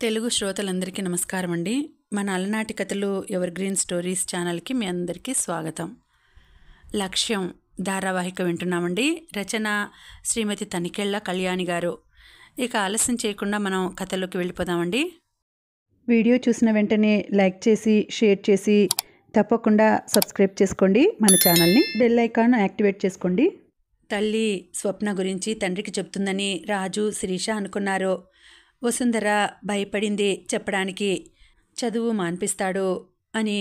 తెలుగు శ్రోతలందరికీ నమస్కారం అండి. మన అలనాటి కథలు ఎవర్ గ్రీన్ స్టోరీస్ ఛానల్కి మీ అందరికీ స్వాగతం. లక్ష్యం ధారావాహిక వింటున్నామండి. రచన శ్రీమతి తనికెళ్ళ కళ్యాణి గారు. ఇక ఆలస్యం చేయకుండా మనం కథలోకి వెళ్ళిపోదామండి. వీడియో చూసిన వెంటనే లైక్ చేసి షేర్ చేసి తప్పకుండా సబ్స్క్రైబ్ చేసుకోండి. మన ఛానల్ని బెల్ ఐకాన్ యాక్టివేట్ చేసుకోండి. తల్లి స్వప్న గురించి తండ్రికి చెప్తుందని రాజు శిరీష అనుకున్నారు. వసుంధర భయపడింది చెప్పడానికి. చదువు మాన్పిస్తాడు అని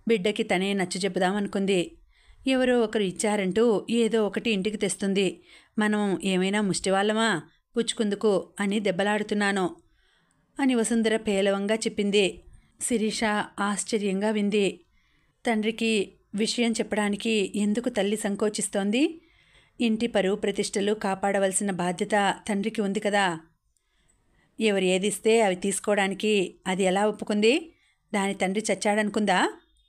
బిడ్డకి తనే నచ్చ చెబుదామనుకుంది. ఎవరో ఒకరు ఇచ్చారంటూ ఏదో ఒకటి ఇంటికి తెస్తుంది. మనం ఏమైనా ముష్టివాళ్ళమా పుచ్చుకుందుకు అని దెబ్బలాడుతున్నాను అని వసుంధర పేలవంగా చెప్పింది. శిరీష ఆశ్చర్యంగా వింది. తండ్రికి విషయం చెప్పడానికి ఎందుకు తల్లి సంకోచిస్తోంది? ఇంటి పరువు ప్రతిష్టలు కాపాడవలసిన బాధ్యత తండ్రికి ఉంది కదా. ఎవరు ఏదిస్తే అవి తీసుకోవడానికి అది ఎలా ఒప్పుకుంది? దాని తండ్రి చచ్చాడనుకుందా?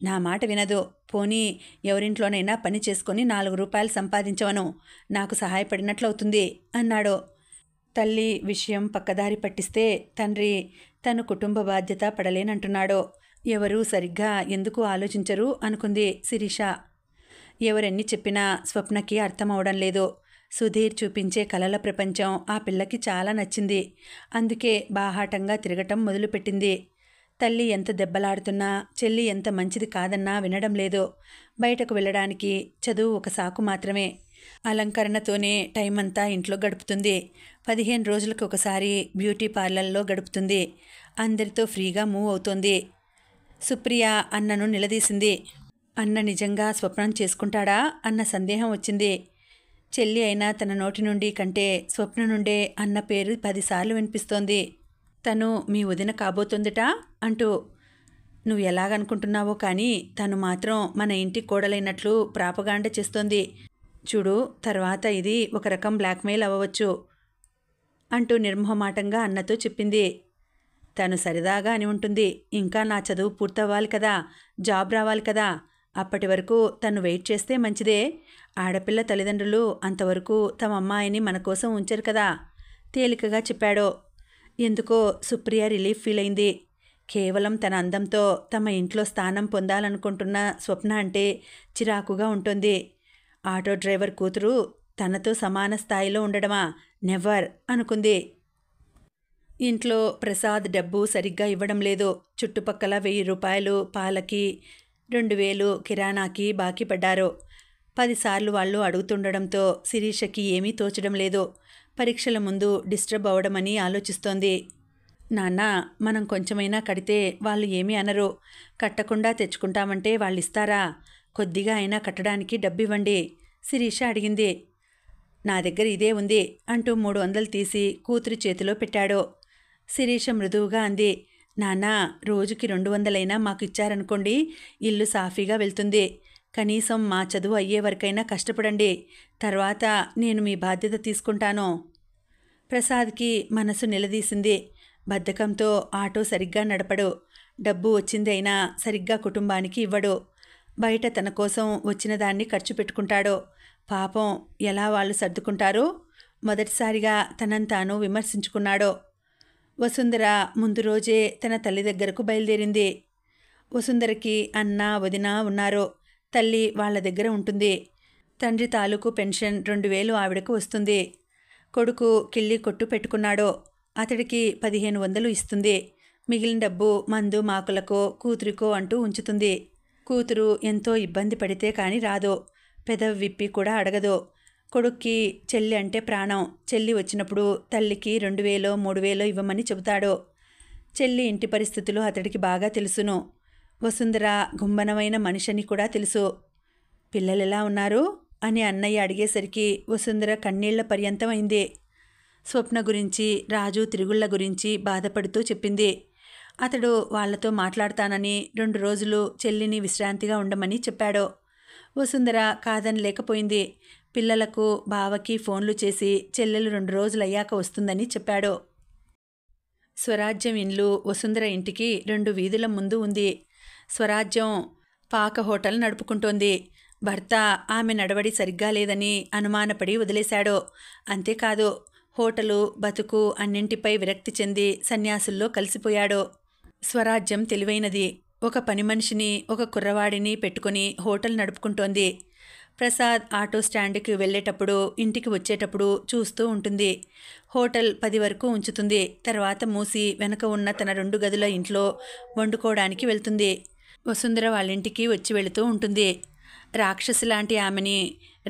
నా మాట వినదు. పోనీ ఎవరింట్లోనైనా పని చేసుకొని 4 రూపాయలు సంపాదించవను, నాకు సహాయపడినట్లవుతుంది అన్నాడు. తల్లి విషయం పక్కదారి పట్టిస్తే తండ్రి తన కుటుంబ బాధ్యత పడలేనంటున్నాడు. ఎవరూ సరిగ్గా ఎందుకు ఆలోచించరు అనుకుంది శిరీష. ఎవరెన్ని చెప్పినా స్వప్నకి అర్థమవడం లేదు. సుధీర్ చూపించే కలల ప్రపంచం ఆ పిల్లకి చాలా నచ్చింది. అందుకే బాహాటంగా తిరగటం మొదలుపెట్టింది. తల్లి ఎంత దెబ్బలాడుతున్నా, చెల్లి ఎంత మంచిది కాదన్నా వినడం లేదు. బయటకు వెళ్ళడానికి చదువు ఒక సాకు మాత్రమే. అలంకరణతోనే టైం అంతా ఇంట్లో గడుపుతుంది. 15 రోజులకు ఒకసారి బ్యూటీ పార్లర్లో గడుపుతుంది. అందరితో ఫ్రీగా మూవ్ అవుతోంది. సుప్రియ అన్నను నిలదీసింది. అన్న నిజంగా స్వప్నం చేసుకుంటాడా అన్న సందేహం వచ్చింది. చెల్లి అయినా తన నోటి నుండి కంటే స్వప్న నుండే అన్న పేరు 10 సార్లు వినిపిస్తోంది. తను మీ వదిన కాబోతుందిట అంటూ. నువ్వు ఎలాగనుకుంటున్నావో కానీ తను మాత్రం మన ఇంటి కోడలైనట్లు ప్రాపగాండ చేస్తోంది చూడు. తర్వాత ఇది ఒక రకం బ్లాక్మెయిల్ అవ్వవచ్చు అంటూ నిర్మోహమాటంగా అన్నతో చెప్పింది. తను సరదాగా అని ఉంటుంది. ఇంకా నా చదువు పూర్తవ్వాలి కదా, జాబ్ రావాలి కదా. అప్పటి వరకు తను వెయిట్ చేస్తే మంచిదే. ఆడపిల్ల తల్లిదండ్రులు అంతవరకు తమ అమ్మాయిని మన కోసం ఉంచరు కదా తేలికగా చెప్పాడు. ఎందుకో సుప్రియ రిలీఫ్ ఫీల్ అయింది. కేవలం తన అందంతో తమ ఇంట్లో స్థానం పొందాలనుకుంటున్న స్వప్న అంటే చిరాకుగా ఉంటుంది. ఆటో డ్రైవర్ కూతురు తనతో సమాన స్థాయిలో ఉండడమా? నెవర్ అనుకుంది. ఇంట్లో ప్రసాద్ డబ్బు సరిగ్గా ఇవ్వడం లేదు. చుట్టుపక్కల 1000 రూపాయలు పాలకి, 2000 కిరాణాకి బాకీ పడ్డారు. 10 సార్లు వాళ్ళు అడుగుతుండడంతో శిరీషకి ఏమీ తోచడం లేదు. పరీక్షల ముందు డిస్టర్బ్ అవడమని ఆలోచిస్తోంది. నాన్న, మనం కొంచెమైనా కడితే వాళ్ళు ఏమీ అనరు. కట్టకుండా తెచ్చుకుంటామంటే వాళ్ళు ఇస్తారా? కొద్దిగా అయినా కట్టడానికి డబ్బివ్వండి శిరీష అడిగింది. నా దగ్గర ఇదే ఉంది అంటూ 300 తీసి కూతురి చేతిలో పెట్టాడు. శిరీష మృదువుగా అంది. నాన్న, రోజుకి 200 మాకు ఇచ్చారనుకోండి, ఇల్లు సాఫీగా వెళ్తుంది. కనీసం మా చదువు అయ్యే వరకైనా కష్టపడండి. తర్వాత నేను మీ బాధ్యత తీసుకుంటాను. ప్రసాద్కి మనసు నిలదీసింది. బద్ధకంతో ఆటో సరిగ్గా నడపడు. డబ్బు వచ్చింది అయినా సరిగ్గా కుటుంబానికి ఇవ్వడు. బయట తన కోసం వచ్చిన దాన్ని ఖర్చు పెట్టుకుంటాడు. పాపం, ఎలా వాళ్ళు సర్దుకుంటారో మొదటిసారిగా తనను తాను విమర్శించుకున్నాడు. వసుంధర ముందు రోజే తన తల్లి దగ్గరకు బయలుదేరింది. వసుంధరకి అన్న వదిన ఉన్నారు. తల్లి వాళ్ళ దగ్గర ఉంటుంది. తండ్రి తాలూకు పెన్షన్ 2000 ఆవిడకు వస్తుంది. కొడుకు కిళ్ళి కొట్టు పెట్టుకున్నాడు. అతడికి 1500 ఇస్తుంది. మిగిలిన డబ్బు మందు మాకులకో కూతురికో అంటూ ఉంచుతుంది. కూతురు ఎంతో ఇబ్బంది పడితే కానీ రాదు. పెదవి విప్పి కూడా అడగదు. కొడుక్కి చెల్లి అంటే ప్రాణం. చెల్లి వచ్చినప్పుడు తల్లికి 2000 3000 ఇవ్వమని చెబుతాడు. చెల్లి ఇంటి పరిస్థితులు అతడికి బాగా తెలుసును. వసుంధర గుంబనమైన మనిషిని కూడా తెలుసు. పిల్లలెలా ఉన్నారు అని అన్నయ్య అడిగేసరికి వసుంధర కన్నీళ్ల పర్యంతం అయింది. స్వప్న గురించి, రాజు తిరుగుళ్ల గురించి బాధపడుతూ చెప్పింది. అతడు వాళ్లతో మాట్లాడతానని 2 రోజులు చెల్లిని విశ్రాంతిగా ఉండమని చెప్పాడు. వసుంధర కాదని లేకపోయింది. పిల్లలకు బావకి ఫోన్లు చేసి చెల్లెలు 2 రోజులయ్యాక వస్తుందని చెప్పాడు. స్వరాజ్యం ఇల్లు వసుంధర ఇంటికి 2 వీధుల ముందు ఉంది. స్వరాజ్యం పాక హోటల్ నడుపుకుంటోంది. భర్త ఆమె నడవడి సరిగ్గా లేదని అనుమానపడి వదిలేశాడు. అంతేకాదు, హోటలు, బతుకు అన్నింటిపై విరక్తి చెంది సన్యాసుల్లో కలిసిపోయాడు. స్వరాజ్యం తెలివైనది. ఒక పని మనిషిని, ఒక కుర్రవాడిని పెట్టుకుని హోటల్ నడుపుకుంటోంది. ప్రసాద్ ఆటో స్టాండ్కి వెళ్ళేటప్పుడు, ఇంటికి వచ్చేటప్పుడు చూస్తూ ఉంటుంది. హోటల్ 10 వరకు ఉంచుతుంది. తర్వాత మూసి వెనక ఉన్న తన 2 గదుల ఇంట్లో వండుకోవడానికి వెళ్తుంది. వసుంధర వాళ్ళింటికి వచ్చి వెళుతూ ఉంటుంది. రాక్షసి లాంటి ఆమెని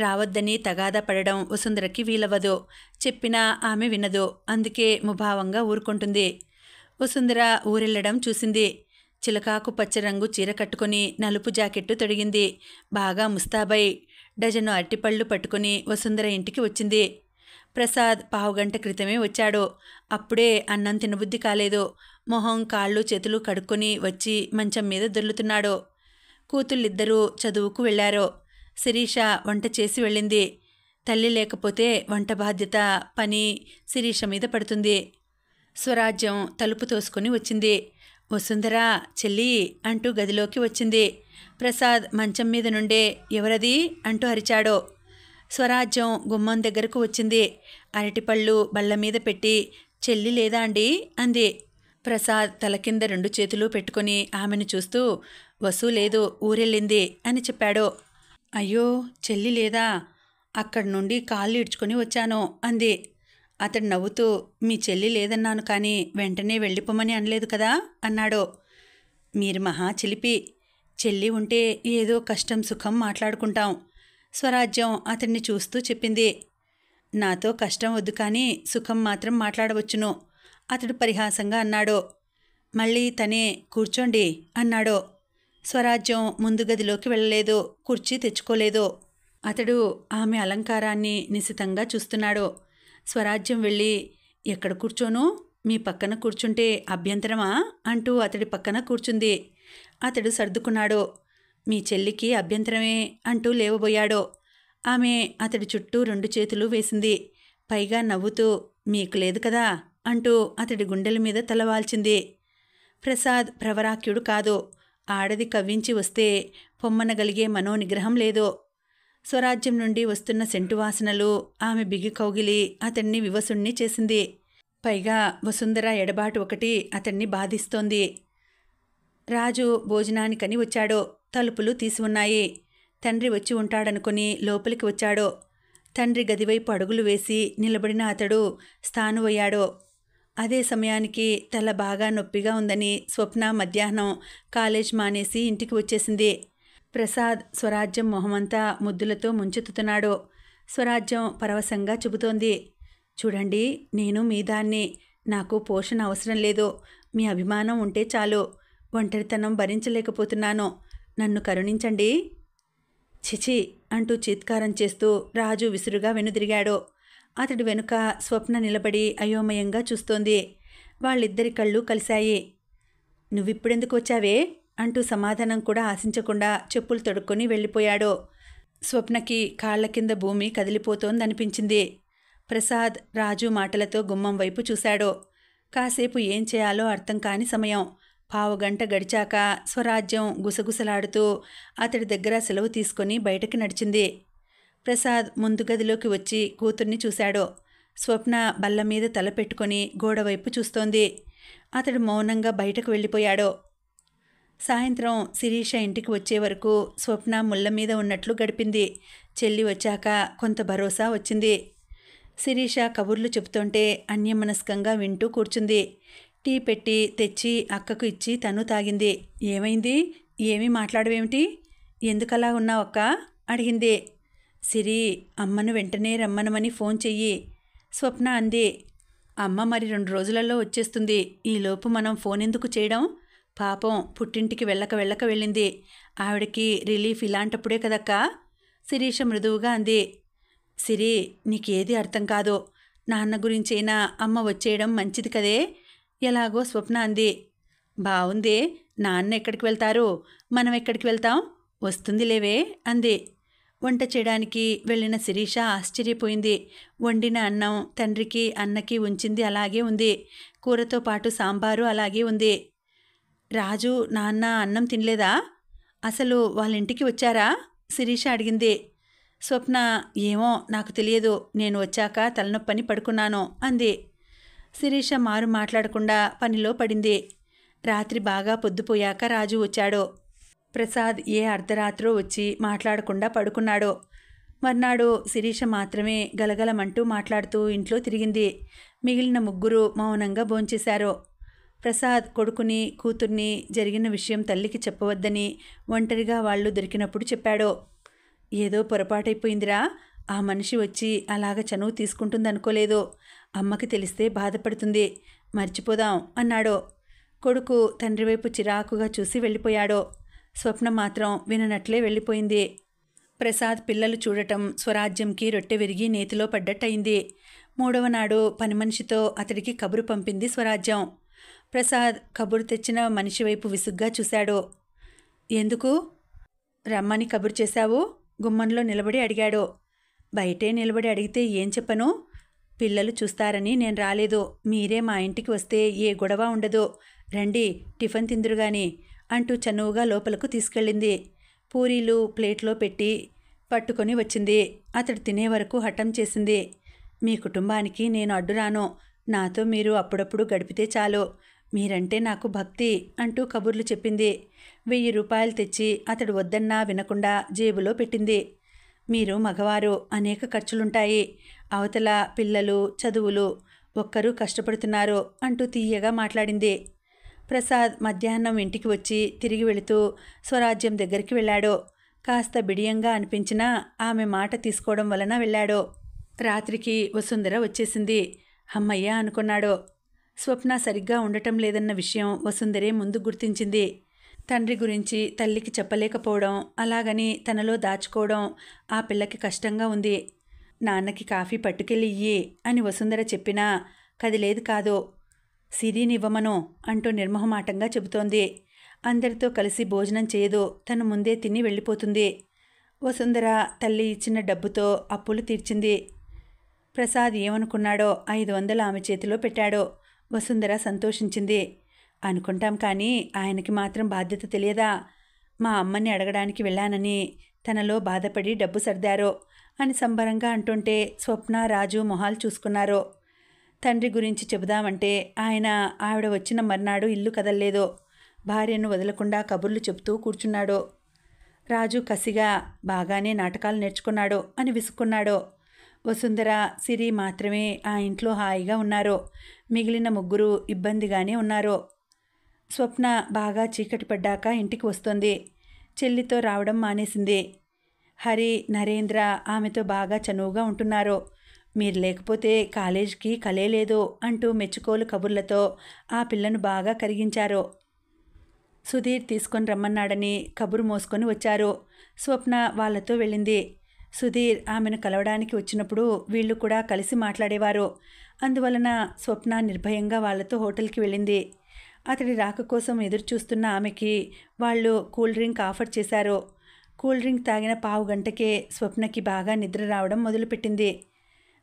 రావద్దని తగాదా పడడం వసుంధరకి వీలవ్వదు. చెప్పినా ఆమె వినదు. అందుకే ముభావంగా ఊరుకుంటుంది. వసుంధర ఊరెళ్ళడం చూసింది. చిలకాకు పచ్చ రంగు చీర కట్టుకుని నలుపు జాకెట్టు తొడిగింది. బాగా ముస్తాబై డజను అరటిపళ్ళు పట్టుకుని వసుంధర ఇంటికి వచ్చింది. ప్రసాద్ పావుగంట క్రితమే వచ్చాడు. అప్పుడే అన్నం తినబుద్ధి కాలేదు. మొహం, కాళ్ళు, చేతులు కడుక్కొని వచ్చి మంచం మీద దొర్లుతున్నాడు. కూతుళ్ళిద్దరూ చదువుకు వెళ్లారు. శిరీష వంట చేసి వెళ్ళింది. తల్లి లేకపోతే వంట బాధ్యత, పని శిరీష మీద పడుతుంది. స్వరాజ్యం తలుపు తోసుకొని వచ్చింది. వసుంధరా, చెల్లి అంటూ గదిలోకి వచ్చింది. ప్రసాద్ మంచం మీద నుండే ఎవరది అంటూ అరిచాడు. స్వరాజ్యం గుమ్మం దగ్గరకు వచ్చింది. అరటిపళ్ళు బల్ల మీద పెట్టి, చెల్లి లేదా అండి అంది. ప్రసాద్ తల కింద 2 చేతులు పెట్టుకుని ఆమెను చూస్తూ, వసు లేదు, ఊరెళ్ళింది అని చెప్పాడు. అయ్యో, చెల్లి లేదా? అక్కడి నుండి కాళ్ళు ఇడ్చుకొని వచ్చాను అంది. అతడు నవ్వుతూ, మీ చెల్లి లేదన్నాను కానీ వెంటనే వెళ్ళిపోమని అనలేదు కదా అన్నాడు. మీరు మహా చిలిపి. చెల్లి ఉంటే ఏదో కష్టం సుఖం మాట్లాడుకుంటాం. స్వరాజ్యం అతన్ని చూస్తూ చెప్పింది. నాతో కష్టం వద్దు కానీ సుఖం మాత్రం మాట్లాడవచ్చును అతడు పరిహాసంగా అన్నాడు. మళ్ళీ తనే కూర్చోండి అన్నాడు. స్వరాజ్యం ముందు గదిలోకి వెళ్ళలేదు. కుర్చీ తెచ్చుకోలేదు. అతడు ఆమె అలంకారాన్ని నిశితంగా చూస్తున్నాడు. స్వరాజ్యం వెళ్ళి, ఎక్కడ కూర్చోను? మీ పక్కన కూర్చుంటే అభ్యంతరమా అంటూ అతడి పక్కన కూర్చుంది. అతడు సర్దుకున్నాడు. మీ చెల్లికి అభ్యంతరమే అంటూ లేవబోయాడు. ఆమె అతడి చుట్టూ 2 చేతులు వేసింది. పైగా నవ్వుతూ, మీకు లేదు కదా అంటూ అతడి గుండెల మీద తలవాల్చింది. ప్రసాద్ ప్రవరాక్యుడు కాదు. ఆడది కవ్వించి వస్తే పొమ్మనగలిగే మనోనిగ్రహం లేదు. స్వరాజ్యం నుండి వస్తున్న సెంటు వాసనలు, ఆమె బిగి కౌగిలి అతన్ని వివసుణ్ణి చేసింది. పైగా వసుంధర ఎడబాటు ఒకటి అతన్ని బాధిస్తోంది. రాజు భోజనానికని వచ్చాడు. తలుపులు తీసి ఉన్నాయి. తండ్రి వచ్చి ఉంటాడనుకుని లోపలికి వచ్చాడు. తండ్రి గదివైపు అడుగులు వేసి నిలబడిన అతడు స్థానువయ్యాడు. అదే సమయానికి తల బాగా నొప్పిగా ఉందని స్వప్న మధ్యాహ్నం కాలేజ్ మానేసి ఇంటికి వచ్చేసింది. ప్రసాద్ స్వరాజ్యం మొహమంతా ముద్దులతో ముంచెత్తుతున్నాడు. స్వరాజ్యం పరవశంగా చెబుతోంది. చూడండి, నేను మీ దాన్ని. నాకు పోషణ అవసరం లేదు. మీ అభిమానం ఉంటే చాలు. ఒంటరితనం భరించలేకపోతున్నాను. నన్ను కరుణించండి. చిచి అంటూ చీత్కారం చేస్తూ రాజు విసురుగా వెనుదిరిగాడు. అతడి వెనుక స్వప్న నిలబడి అయోమయంగా చూస్తోంది. వాళ్ళిద్దరి కళ్ళు కలిశాయి. నువ్విప్పుడెందుకు వచ్చావే అంటూ సమాధానం కూడా ఆశించకుండా చెప్పులు తొడుక్కొని వెళ్ళిపోయాడు. స్వప్నకి కాళ్ల కింద భూమి కదిలిపోతోందనిపించింది. ప్రసాద్ రాజు మాటలతో గుమ్మం వైపు చూశాడు. కాసేపు ఏం చేయాలో అర్థం కాని సమయం. పావుగంట గడిచాక స్వరాజ్యం గుసగుసలాడుతూ అతడి దగ్గర సెలవు తీసుకొని బయటకి నడిచింది. ప్రసాద్ ముందు గదిలోకి వచ్చి కూతుర్ని చూశాడు. స్వప్న బల్ల మీద తల పెట్టుకొని గోడవైపు చూస్తోంది. అతడు మౌనంగా బయటకు వెళ్ళిపోయాడు. సాయంత్రం శిరీష ఇంటికి వచ్చే వరకు స్వప్న ముళ్ళ మీద ఉన్నట్లు గడిపింది. చెల్లి వచ్చాక కొంత భరోసా వచ్చింది. శిరీష కబుర్లు చెబుతుంటే అన్యమనస్కంగా వింటూ కూర్చుంది. టీ పెట్టి తెచ్చి అక్కకు ఇచ్చి తను తాగింది. ఏమైంది? ఏమీ మాట్లాడవేమిటి? ఎందుకలా ఉన్నావక్క అడిగింది. సిరి, అమ్మను వెంటనే రమ్మనమని ఫోన్ చెయ్యి స్వప్న అంది. అమ్మ మరి 2 రోజులలో వచ్చేస్తుంది. ఈలోపు మనం ఫోన్ ఎందుకు చేయడం? పాపం పుట్టింటికి వెళ్ళక వెళ్ళింది. ఆవిడకి రిలీఫ్ ఇలాంటప్పుడే కదక్కా శిరీష మృదువుగా అంది. సిరి, నీకేది అర్థం కాదు. నాన్న గురించైనా అమ్మ వచ్చేయడం మంచిది కదే. ఎలాగో స్వప్న అంది. బావుందే, నాన్న ఎక్కడికి వెళ్తారు? మనం ఎక్కడికి వెళ్తాం? వస్తుంది లేవే అంది. వంట చేయడానికి వెళ్ళిన శిరీష ఆశ్చర్యపోయింది. వండిన అన్నం తండ్రికి అన్నకి ఉంచింది అలాగే ఉంది. కూరతో పాటు సాంబారు అలాగే ఉంది. రాజు నాన్న అన్నం తినలేదా? అసలు వాళ్ళ ఇంటికి వచ్చారా? శిరీష అడిగింది. స్వప్న, ఏమో నాకు తెలియదు, నేను వచ్చాక తలనొప్పని పడుకున్నాను అంది. శిరీష మారు మాట్లాడకుండా పనిలో పడింది. రాత్రి బాగా పొద్దుపోయాక రాజు వచ్చాడు. ప్రసాద్ ఏ అర్ధరాత్రో వచ్చి మాట్లాడకుండా పడుకున్నాడు. మర్నాడు శిరీష మాత్రమే గలగలమంటూ మాట్లాడుతూ ఇంట్లో తిరిగింది. మిగిలిన ముగ్గురు మౌనంగా భోంచేశారు. ప్రసాద్ కొడుకుని కూతుర్ని జరిగిన విషయం తల్లికి చెప్పవద్దని ఒంటరిగా వాళ్ళు దొరికినప్పుడు చెప్పాడు. ఏదో పొరపాటైపోయిందిరా, ఆ మనిషి వచ్చి అలాగ చనువు తీసుకుంటుందనుకోలేదు. అమ్మకి తెలిస్తే బాధపడుతుంది, మర్చిపోదాం అన్నాడు. కొడుకు తండ్రి వైపు చిరాకుగా చూసి వెళ్ళిపోయాడు. స్వప్న మాత్రం విననట్లే వెళ్ళిపోయింది. ప్రసాద్ పిల్లలు చూడటం స్వరాజ్యంకి రొట్టె విరిగి నేతిలో పడ్డట్టయింది. మూడవ నాడు పని మనిషితో అతడికి కబురు పంపింది స్వరాజ్యం. ప్రసాద్ కబురు తెచ్చిన మనిషి వైపు విసుగ్గా చూశాడు. ఎందుకు రమ్మని కబురు చేశావు? గుమ్మంలో నిలబడి అడిగాడు. బయటే నిలబడి అడిగితే ఏం చెప్పను? పిల్లలు చూస్తారని నేను రాలేదు. మీరే మా ఇంటికి వస్తే ఏ గొడవ ఉండదు. రండి, టిఫిన్ తిందురుగాని అంటూ చనువుగా లోపలకు తీసుకెళ్ళింది. పూరీలు ప్లేట్లో పెట్టి పట్టుకొని వచ్చింది. అతడు తినే వరకు హఠం చేసింది. మీ కుటుంబానికి నేను అడ్డురాను. నాతో మీరు అప్పుడప్పుడు గడిపితే చాలు. మీరంటే నాకు భక్తి అంటూ కబుర్లు చెప్పింది. 1000 రూపాయలు తెచ్చి అతడు వద్దన్నా వినకుండా జేబులో పెట్టింది. మీరు మగవారు, అనేక ఖర్చులుంటాయి. అవతల పిల్లలు, చదువులు, ఒక్కరూ కష్టపడుతున్నారు అంటూ తీయగా మాట్లాడింది. ప్రసాద్ మధ్యాహ్నం ఇంటికి వచ్చి తిరిగి వెళుతూ స్వరాజ్యం దగ్గరికి వెళ్ళాడు. కాస్త బిడియంగా అనిపించినా ఆమె మాట తీసుకోవడం వలన వెళ్ళాడు. రాత్రికి వసుంధర వచ్చేసింది. అమ్మయ్య అనుకున్నాడు. స్వప్న సరిగ్గా ఉండటం లేదన్న విషయం వసుంధరే ముందు గుర్తించింది. తండ్రి గురించి తల్లికి చెప్పలేకపోవడం, అలాగని తనలో దాచుకోవడం ఆ పిల్లకి కష్టంగా ఉంది. నాన్నకి కాఫీ పట్టుకెళ్ళి ఇయ్యి అని వసుంధర చెప్పినా కదిలేదు కాదు. సిరినివ్వమను అంటూ నిర్మోహమాటంగా చెబుతోంది. అందరితో కలిసి భోజనం చేయదు, తను ముందే తిని వెళ్ళిపోతుంది. వసుంధర తల్లి ఇచ్చిన డబ్బుతో అప్పులు తీర్చింది. ప్రసాద్ ఏమనుకున్నాడో 500 ఆమె చేతిలో పెట్టాడు. వసుంధర సంతోషించింది. అనుకుంటాం కానీ ఆయనకి మాత్రం బాధ్యత తెలియదా? మా అమ్మని అడగడానికి వెళ్ళానని తనలో బాధపడి డబ్బు సర్దారో అని సంబరంగా అంటుంటే స్వప్న, రాజు మొహాలు చూసుకున్నారు. తండ్రి గురించి చెబుదామంటే ఆయన ఆవిడ వచ్చిన మర్నాడు ఇల్లు కదల్లేదు. భార్యను వదలకుండా కబుర్లు చెబుతూ కూర్చున్నాడు. రాజు కసిగా బాగానే నాటకాలు నేర్చుకున్నాడు అని విసుక్కున్నాడు. వసుంధర, సిరి మాత్రమే ఆ ఇంట్లో హాయిగా ఉన్నారు. మిగిలిన ముగ్గురు ఇబ్బందిగానే ఉన్నారు. స్వప్న బాగా చీకటి పడ్డాక ఇంటికి వస్తోంది. చెల్లితో రావడం మానేసింది. హరి, నరేంద్ర ఆమెతో బాగా చనువుగా ఉంటున్నారు. మీరు లేకపోతే కాలేజీకి కలే లేదు అంటూ మెచ్చుకోలు కబుర్లతో ఆ పిల్లను బాగా కరిగించారు. సుధీర్ తీసుకొని రమ్మన్నాడని కబురు మోసుకొని వచ్చారు. స్వప్న వాళ్లతో వెళ్ళింది. సుధీర్ ఆమెను కలవడానికి వచ్చినప్పుడు వీళ్ళు కూడా కలిసి మాట్లాడేవారు. అందువలన స్వప్న నిర్భయంగా వాళ్లతో హోటల్కి వెళ్ళింది. అతడి రాక కోసం ఎదురుచూస్తున్న ఆమెకి వాళ్ళు కూల్ డ్రింక్ ఆఫర్ చేశారు. కూల్ డ్రింక్ తాగిన పావు గంటకే స్వప్నకి బాగా నిద్ర రావడం మొదలుపెట్టింది.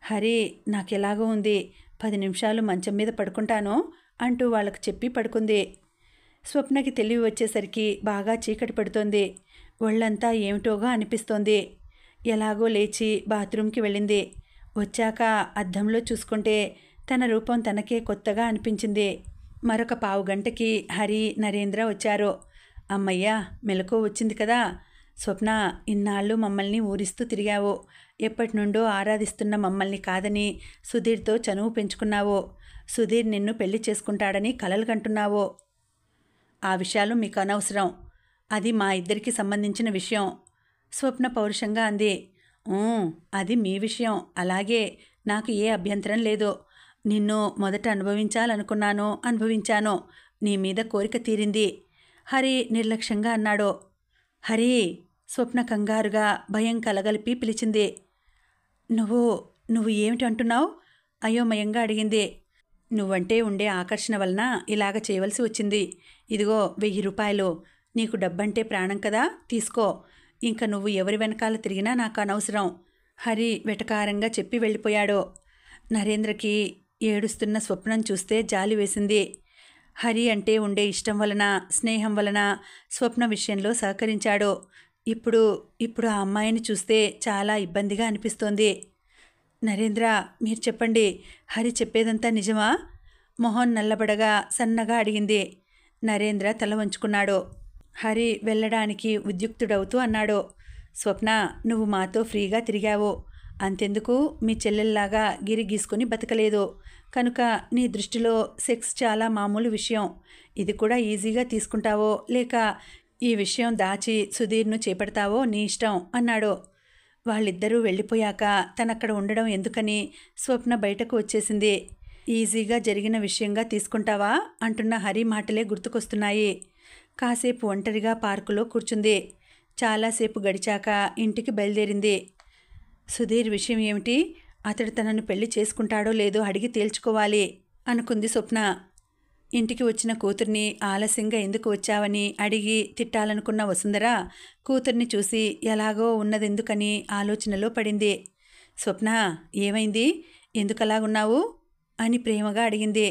హరి, నాకెలాగో ఉంది, 10 నిమిషాలు మంచం మీద పడుకుంటాను అంటూ వాళ్ళకు చెప్పి పడుకుంది. స్వప్నకి తెలివి వచ్చేసరికి బాగా చీకటి పడుతోంది. ఒళ్ళంతా ఏమిటోగా అనిపిస్తోంది. ఎలాగో లేచి బాత్రూంకి వెళ్ళింది. వచ్చాక అద్దంలో చూసుకుంటే తన రూపం తనకే కొత్తగా అనిపించింది. మరొక పావు గంటకి హరి, నరేంద్ర వచ్చారు. అమ్మయ్య, మెలకువ వచ్చింది కదా. స్వప్న, ఇన్నాళ్ళు మమ్మల్ని ఊరిస్తూ తిరిగావు. ఎప్పటి నుండో ఆరాధిస్తున్న మమ్మల్ని కాదని సుధీర్తో చనువు పెంచుకున్నావు. సుధీర్ నిన్ను పెళ్లి చేసుకుంటాడని కలలు కంటున్నావు. ఆ విషయాలు మీకు అనవసరం. అది మా ఇద్దరికి సంబంధించిన విషయం. స్వప్న పౌరుషంగా అంది. అది మీ విషయం. అలాగే, నాకు ఏ అభ్యంతరం లేదు. నిన్ను మొదట అనుభవించాను. నీ మీద కోరిక తీరింది. హరి నిర్లక్ష్యంగా అన్నాడు. హరి, స్వప్న కంగారుగా భయం కలగలిపి పిలిచింది. నువ్వు ఏమిటి అంటున్నావు? అయోమయంగా అడిగింది. నువ్వంటే ఉండే ఆకర్షణ వలన ఇలాగ చేయవలసి వచ్చింది. ఇదిగో 1000 రూపాయలు. నీకు డబ్బంటే ప్రాణం కదా, తీసుకో. ఇంక నువ్వు ఎవరి వెనకాల తిరిగినా నాకు అనవసరం. హరి వెటకారంగా చెప్పి వెళ్ళిపోయాడు. నరేంద్రకి ఏడుస్తున్న స్వప్నం చూస్తే జాలి వేసింది. హరి అంటే ఉండే ఇష్టం వలన, స్నేహం వలన స్వప్న విషయంలో సహకరించాడు. ఇప్పుడు ఇప్పుడు ఆ అమ్మాయిని చూస్తే చాలా ఇబ్బందిగా అనిపిస్తోంది. నరేంద్ర, మీరు చెప్పండి, హరి చెప్పేదంతా నిజమా? మొహం నల్లబడగా సన్నగా అడిగింది. నరేంద్ర తల వంచుకున్నాడు. హరి వెళ్ళడానికి ఉద్యుక్తుడవుతూ అన్నాడు. స్వప్న, నువ్వు మాతో ఫ్రీగా తిరిగావు. అంతెందుకు మీ చెల్లెల్లాగా గిరి గీసుకుని బతకలేదు. కనుక నీ దృష్టిలో సెక్స్ చాలా మామూలు విషయం. ఇది కూడా ఈజీగా తీసుకుంటావో లేక ఈ విషయం దాచి సుధీర్ను చేపడతావో నీ ఇష్టం అన్నాడు. వాళ్ళిద్దరూ వెళ్ళిపోయాక తనక్కడ ఉండడం ఎందుకని స్వప్న బయటకు వచ్చేసింది. ఈజీగా జరిగిన విషయంగా తీసుకుంటావా అంటున్న హరి మాటలే గుర్తుకొస్తున్నాయి. కాసేపు ఒంటరిగా పార్కులో కూర్చుంది. చాలాసేపు గడిచాక ఇంటికి బయలుదేరింది. సుధీర్ విషయం ఏమిటి? అతడు తనను పెళ్లి చేసుకుంటాడో లేదో అడిగి తేల్చుకోవాలి అనుకుంది స్వప్న. ఇంటికి వచ్చిన కూతుర్ని ఆలస్యంగా ఎందుకు వచ్చావని అడిగి తిట్టాలనుకున్న వసుంధర కూతుర్ని చూసి ఎలాగో ఉన్నదెందుకని ఆలోచనలో పడింది. స్వప్న, ఏమైంది? ఎందుకలాగున్నావు అని ప్రేమగా అడిగింది.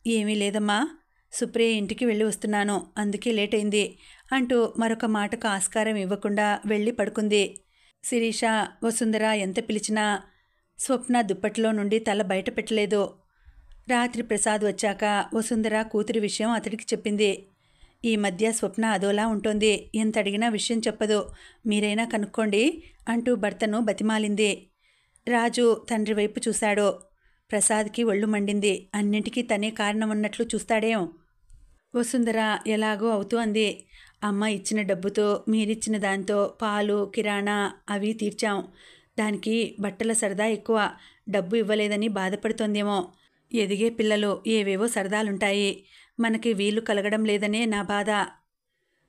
ఏమీ లేదమ్మా, సుప్రియ ఇంటికి వెళ్ళి వస్తున్నాను, అందుకే లేట్ అయింది అంటూ మరొక మాటకు ఆస్కారం ఇవ్వకుండా వెళ్ళి పడుకుంది. శిరీష, వసుంధర ఎంత పిలిచినా స్వప్న దుప్పట్లో నుండి తల బయట పెట్టలేదు. రాత్రి ప్రసాద్ వచ్చాక వసుంధర కూతురి విషయం అతడికి చెప్పింది. ఈ మధ్య స్వప్న అదోలా ఉంటుంది, ఎంత అడిగినా విషయం చెప్పదు, మీరైనా కనుక్కోండి అంటూ భర్తను బతిమాలింది. రాజు తండ్రి వైపు చూశాడు. ప్రసాద్కి ఒళ్ళు మండింది. అన్నింటికీ తనే కారణమన్నట్లు చూస్తాడేం? వసుంధర ఎలాగో అవుతూ అంది. అమ్మ ఇచ్చిన డబ్బుతో మీరిచ్చిన దాంతో పాలు కిరాణా అవి తీర్చాం. దానికి బట్టల సరదా ఎక్కువ. డబ్బు ఇవ్వలేదని బాధపడుతోందేమో. ఎదిగే పిల్లలు ఏవేవో సరదాలుంటాయి. మనకి వీలు కలగడం లేదనే నా బాధ.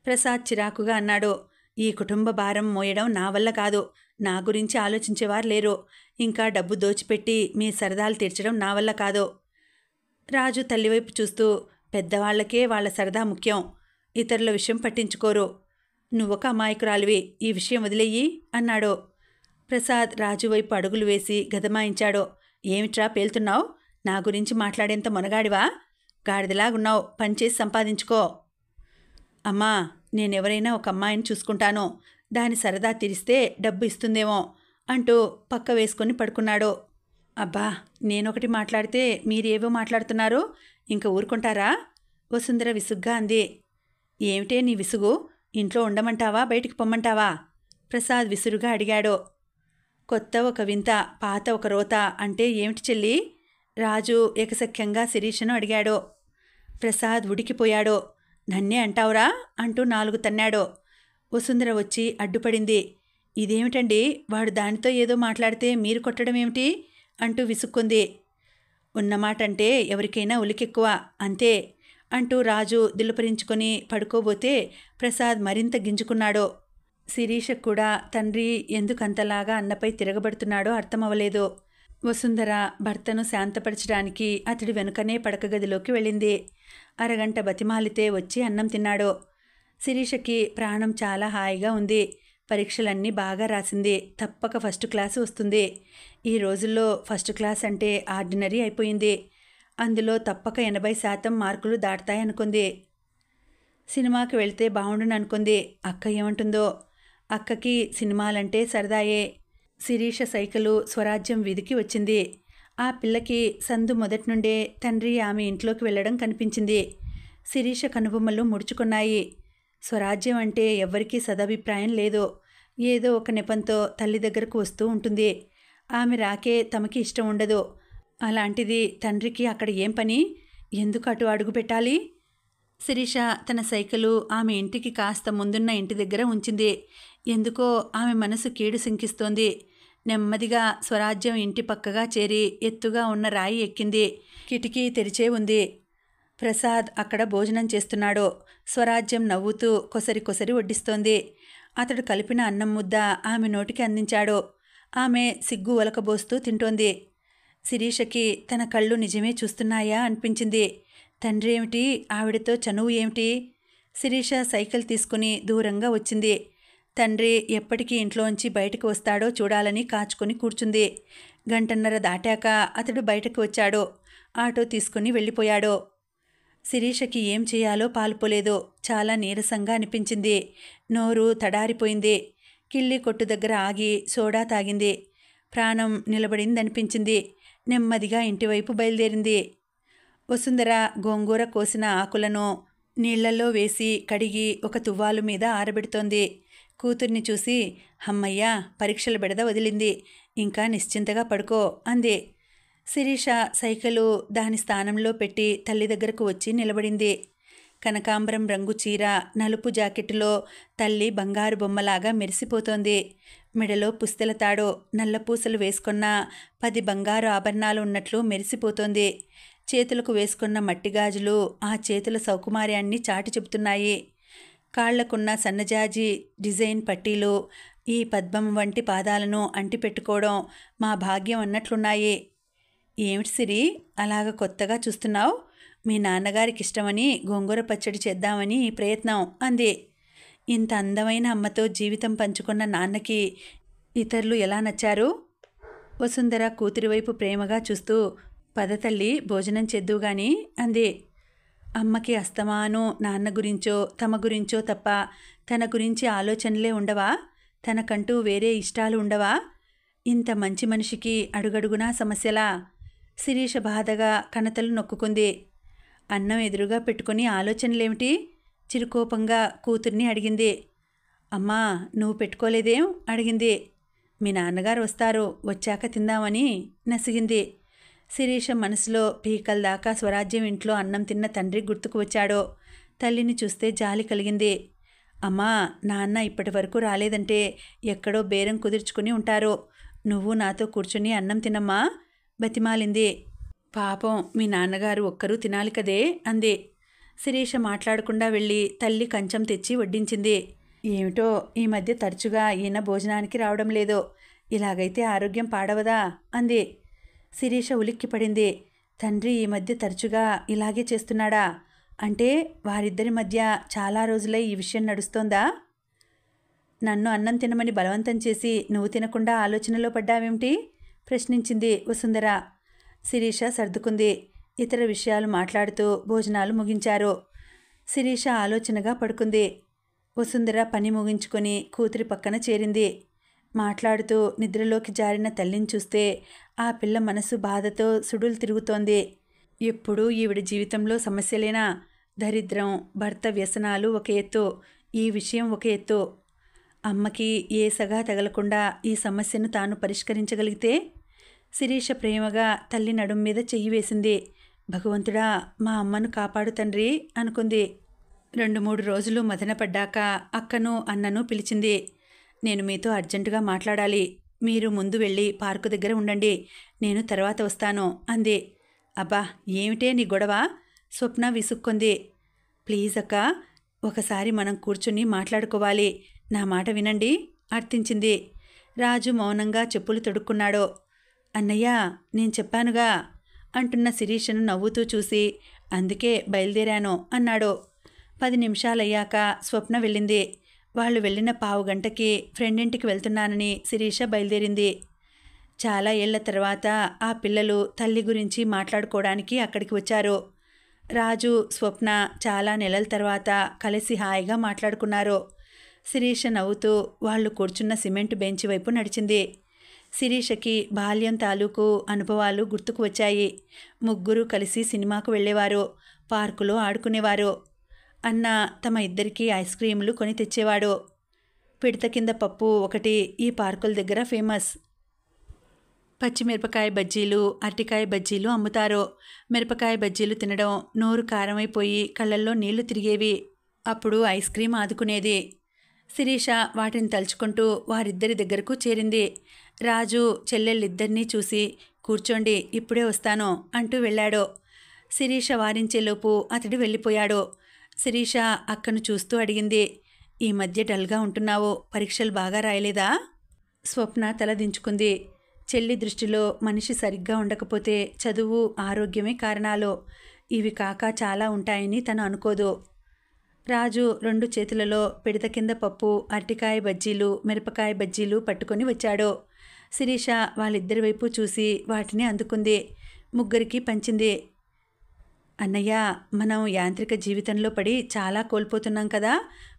ప్రసాద్ చిరాకుగా అన్నాడు. ఈ కుటుంబ భారం మోయడం నా వల్ల కాదు. నా గురించి ఆలోచించేవారు లేరు. ఇంకా డబ్బు దోచిపెట్టి మీ సరదాలు తీర్చడం నా వల్ల కాదు. రాజు తల్లివైపు చూస్తూ, పెద్దవాళ్లకే వాళ్ళ సరదా ముఖ్యం, ఇతరుల విషయం పట్టించుకోరు. నువ్వొక అమాయకురాలివి, ఈ విషయం వదిలేయి అన్నాడు. ప్రసాద్ రాజు వైపు అడుగులు వేసి గదమాయించాడు. ఏమిట్రా పేలుతున్నావు? నా గురించి మాట్లాడేంత మొనగాడివా? గాడిదలాగున్నావు, పనిచేసి సంపాదించుకో. అమ్మా, నేనెవరైనా ఒక అమ్మాయిని చూసుకుంటాను, దాని సరదా తీరిస్తే డబ్బు ఇస్తుందేమో అంటూ పక్క వేసుకొని పడుకున్నాడు. అబ్బా, నేనొకటి మాట్లాడితే మీరేవో మాట్లాడుతున్నారు, ఇంక ఊరుకుంటారా? వసుంధర విసుగ్గా అంది. ఏమిటే నీ విసుగు? ఇంట్లో ఉండమంటావా బయటికి పొమ్మంటావా? ప్రసాద్ విసురుగా అడిగాడు. కొత్త ఒక వింత, పాత ఒక రోత అంటే ఏమిటి చెల్లి? రాజు ఏకసఖ్యంగా శిరీషను అడిగాడు. ప్రసాద్ ఉడికిపోయాడు. నన్నే అంటావురా అంటూ 4 తన్నాడు. వసుంధర వచ్చి అడ్డుపడింది. ఇదేమిటండి, వాడు దానితో ఏదో మాట్లాడితే మీరు కొట్టడం ఏమిటి అంటూ విసుక్కుంది. ఉన్నమాటంటే ఎవరికైనా ఉలికెక్కువ, అంతే అంటూ రాజు దిలుపరించుకొని పడుకోబోతే ప్రసాద్ మరింత గింజుకున్నాడు. శిరీష కూడా తండ్రి ఎందుకంతలాగా అన్నపై తిరగబడుతున్నాడో అర్థమవలేదు. వసుంధర భర్తను శాంతపరచడానికి అతడి వెనుకనే పడకగదిలోకి వెళ్ళింది. అరగంట బతిమాలితే వచ్చి అన్నం తిన్నాడు. శిరీషకి ప్రాణం చాలా హాయిగా ఉంది. పరీక్షలన్నీ బాగా రాసింది. తప్పక ఫస్ట్ క్లాసు వస్తుంది. ఈ రోజుల్లో ఫస్ట్ క్లాస్ అంటే ఆర్డినరీ అయిపోయింది. అందులో తప్పక 80% మార్కులు దాటుతాయనుకుంది. సినిమాకి వెళ్తే బాగుండుననుకుంది. అక్క ఏమంటుందో? అక్కకి సినిమాలంటే సరదాయే. శిరీష సైకిలు స్వరాజ్యం వీధికి వచ్చింది. ఆ పిల్లకి సందు మొదటి నుండే తండ్రి ఆమె ఇంట్లోకి వెళ్ళడం కనిపించింది. శిరీష కనుబొమ్మలు ముడుచుకున్నాయి. స్వరాజ్యం అంటే ఎవ్వరికీ సదభిప్రాయం లేదు. ఏదో ఒక నెపంతో తల్లి దగ్గరకు వస్తూ ఉంటుంది. ఆమె రాకే తమకి ఇష్టం ఉండదు. అలాంటిది తండ్రికి అక్కడ ఏం పని? ఎందుకు అటు అడుగు పెట్టాలి? శిరీష తన సైకిలు ఆమె ఇంటికి కాస్త ముందున్న ఇంటి దగ్గర ఉంచింది. ఎందుకో ఆమె మనసు కీడు శంకిస్తోంది. నెమ్మదిగా స్వరాజ్యం ఇంటి పక్కగా చేరి ఎత్తుగా ఉన్న రాయి ఎక్కింది. కిటికీ తెరిచే ఉంది. ప్రసాద్ అక్కడ భోజనం చేస్తున్నాడు. స్వరాజ్యం నవ్వుతూ కొసరి కొసరి వడ్డిస్తోంది. అతడు కలిపిన అన్నం ముద్ద ఆమె నోటికి అందించాడు. ఆమె సిగ్గు ఒలకబోస్తూ తింటోంది. శిరీషకి తన కళ్ళు నిజమే చూస్తున్నాయా అనిపించింది. తండ్రి ఏమిటి, ఆవిడతో చనువు ఏమిటి? శిరీష సైకిల్ తీసుకుని దూరంగా వచ్చింది. తండ్రి ఎప్పటికీ ఇంట్లోంచి బయటకు వస్తాడో చూడాలని కాచుకొని కూర్చుంది. 1.5 గంట దాటాక అతడు బయటకు వచ్చాడు. ఆటో తీసుకుని వెళ్ళిపోయాడు. శిరీషకి ఏం చేయాలో పాలుపోలేదు. చాలా నీరసంగా అనిపించింది. నోరు తడారిపోయింది. కిళ్ళి కొట్టు దగ్గర ఆగి సోడా తాగింది. ప్రాణం నిలబడిందనిపించింది. నెమ్మదిగా ఇంటివైపు బయలుదేరింది. వసుంధర గోంగూర కోసిన ఆకులను నీళ్లలో వేసి కడిగి ఒక తువ్వాలు మీద ఆరబెడుతోంది. కూతుర్ని చూసి, హమ్మయ్యా, పరీక్షల బెడద వదిలింది, ఇంకా నిశ్చింతగా పడుకో అంది. శిరీష సైకిలు దాని స్థానంలో పెట్టి తల్లి దగ్గరకు వచ్చి నిలబడింది. కనకాంబరం రంగు చీర, నలుపు జాకెట్టులో తల్లి బంగారు బొమ్మలాగా మెరిసిపోతోంది. మెడలో పుస్తెల తాడు, నల్లపూసలు వేసుకున్న 10 బంగారు ఆభరణాలు ఉన్నట్లు మెరిసిపోతోంది. చేతులకు వేసుకున్న మట్టి గాజులు ఆ చేతుల సౌకుమార్యాన్ని చాటి చెబుతున్నాయి. కాళ్లకున్న సన్నజాజి డిజైన్ పట్టీలు ఈ పద్మం వంటి పాదాలను అంటిపెట్టుకోవడం మా భాగ్యం అన్నట్లున్నాయి. ఏమిటి సిరి, అలాగ కొత్తగా చూస్తున్నావు? మీ నాన్నగారికి ఇష్టమని గోంగూర పచ్చడి చేద్దామని ఈ ప్రయత్నం అంది. ఇంత అందమైన అమ్మతో జీవితం పంచుకున్న నాన్నకి ఇతరులు ఎలా నచ్చారు? వసుంధర కూతురి వైపు ప్రేమగా చూస్తూ, పద తల్లి, భోజనం చేద్దువు గాని అంది. అమ్మకి అస్తమాను నాన్న గురించో తమ గురించో తప్ప తన గురించి ఆలోచనలే ఉండవా? తనకంటూ వేరే ఇష్టాలు ఉండవా? ఇంత మంచి మనిషికి అడుగడుగునా సమస్యలా? శిరీష బాధగా కణతలు నొక్కుకుంది. అన్నం ఎదురుగా పెట్టుకుని ఆలోచనలేమిటి? చిరుకోపంగా కూతుర్ని అడిగింది. అమ్మా, నువ్వు పెట్టుకోలేదేం అడిగింది. మీ నాన్నగారు వస్తారు, వచ్చాక తిందామని నసిగింది. శిరీష మనసులో పీకల దాకా స్వరాజ్యం ఇంట్లో అన్నం తిన్న తండ్రి గుర్తుకు వచ్చాడో. తల్లిని చూస్తే జాలి కలిగింది. అమ్మా, నాన్న ఇప్పటి వరకు రాలేదంటే ఎక్కడో బేరం కుదుర్చుకుని ఉంటారు. నువ్వు నాతో కూర్చుని అన్నం తినమ్మా బతిమాలింది. పాపం, మీ నాన్నగారు ఒక్కరూ తినాలి కదే అంది. శిరీష మాట్లాడకుండా వెళ్ళి తల్లి కంచం తెచ్చి వడ్డించింది. ఏమిటో ఈ మధ్య తరచుగా ఈయన భోజనానికి రావడం లేదో. ఇలాగైతే ఆరోగ్యం పాడవదా అంది. శిరీష ఉలిక్కిపడింది. తండ్రి ఈ మధ్య తరచుగా ఇలాగే చేస్తున్నాడా? అంటే వారిద్దరి మధ్య చాలా రోజులై ఈ విషయం నడుస్తోందా? నన్ను అన్నం తినమని బలవంతం చేసి నువ్వు తినకుండా ఆలోచనలో పడ్డావేమిటి? ప్రశ్నించింది వసుంధర. శిరీష సర్దుకుంది. ఇతర విషయాలు మాట్లాడుతూ భోజనాలు ముగించారు. శిరీష ఆలోచనగా పడుకుంది. వసుంధర పని ముగించుకొని కూతురి పక్కన చేరింది. మాట్లాడుతూ నిద్రలోకి జారిన తల్లిని చూస్తే ఆ పిల్ల మనసు బాధతో సుడులు తిరుగుతోంది. ఎప్పుడూ ఈవిడ జీవితంలో సమస్యలేనా? దరిద్రం, భర్త వ్యసనాలు ఒక ఎత్తు, ఈ విషయం ఒక ఎత్తు. అమ్మకి ఏ సగా తగలకుండా ఈ సమస్యను తాను పరిష్కరించగలిగితే? శిరీష ప్రేమగా తల్లి నడుం మీద చెయ్యి వేసింది. భగవంతుడా, మా అమ్మను కాపాడు తండ్రి అనుకుంది. 2-3 రోజులు మదనపడ్డాక అక్కను అన్నను పిలిచింది. నేను మీతో అర్జెంటుగా మాట్లాడాలి. మీరు ముందు వెళ్ళి పార్కు దగ్గర ఉండండి, నేను తర్వాత వస్తాను అంది. అబ్బా, ఏమిటే నీ గొడవ? స్వప్న విసుక్కుంది. ప్లీజ్ అక్క, ఒకసారి మనం కూర్చుని మాట్లాడుకోవాలి, నా మాట వినండి అర్థించింది. రాజు మౌనంగా చెప్పులు తొడుక్కున్నాడు. అన్నయ్య, నేను చెప్పానుగా అంటున్న శిరీషను నవ్వుతూ చూసి, అందుకే బయలుదేరాను అన్నాడు. 10 నిమిషాలయ్యాక స్వప్న వెళ్ళింది. వాళ్ళు వెళ్ళిన పావుగంటకి ఫ్రెండింటికి వెళ్తున్నానని శిరీష బయలుదేరింది. చాలా ఏళ్ల తర్వాత ఆ పిల్లలు తల్లి గురించి మాట్లాడుకోవడానికి అక్కడికి వచ్చారు. రాజు, స్వప్న చాలా నెలల తర్వాత కలిసి హాయిగా మాట్లాడుకున్నారు. శిరీష నవ్వుతూ వాళ్ళు కూర్చున్న సిమెంట్ బెంచ్ వైపు నడిచింది. శిరీషకి బాల్యం తాలూకు అనుభవాలు గుర్తుకు వచ్చాయి. ముగ్గురు కలిసి సినిమాకు వెళ్ళేవారు, పార్కులో ఆడుకునేవారు. అన్న తమ ఇద్దరికీ ఐస్ క్రీములు కొని తెచ్చేవాడు. పిడత కింద పప్పు ఒకటి ఈ పార్కుల దగ్గర ఫేమస్. పచ్చిమిరపకాయ బజ్జీలు, అరటికాయ బజ్జీలు అమ్ముతారు. మిరపకాయ బజ్జీలు తినడం నోరు కారమైపోయి కళ్ళల్లో నీళ్లు తిరిగేవి. అప్పుడు ఐస్ క్రీమ్ ఆదుకునేది. శిరీష వాటిని తలుచుకుంటూ వారిద్దరి దగ్గరకు చేరింది. రాజు చెల్లెళ్ళిద్దరినీ చూసి, కూర్చోండి, ఇప్పుడే వస్తాను అంటూ వెళ్ళాడు. శిరీష వారించేలోపు అతడు వెళ్ళిపోయాడు. శిరీష అక్కను చూస్తూ అడిగింది, ఈ మధ్య డల్గా ఉంటున్నావు, పరీక్షలు బాగా రాయలేదా? స్వప్న తలదించుకుంది. చెల్లి దృష్టిలో మనిషి సరిగ్గా ఉండకపోతే చదువు, ఆరోగ్యమే కారణాలు, ఇవి కాక చాలా ఉంటాయని తను అనుకోదు. రాజు 2 చేతులలో పిడత కింద పప్పు, అరటికాయ బజ్జీలు, మిరపకాయ బజ్జీలు పట్టుకొని వచ్చాడు. శిరీష వాళ్ళిద్దరి వైపు చూసి వాటిని అందుకుంది. ముగ్గురికి పంచింది. అన్నయ్య, మనం యాంత్రిక జీవితంలో పడి చాలా కోల్పోతున్నాం కదా,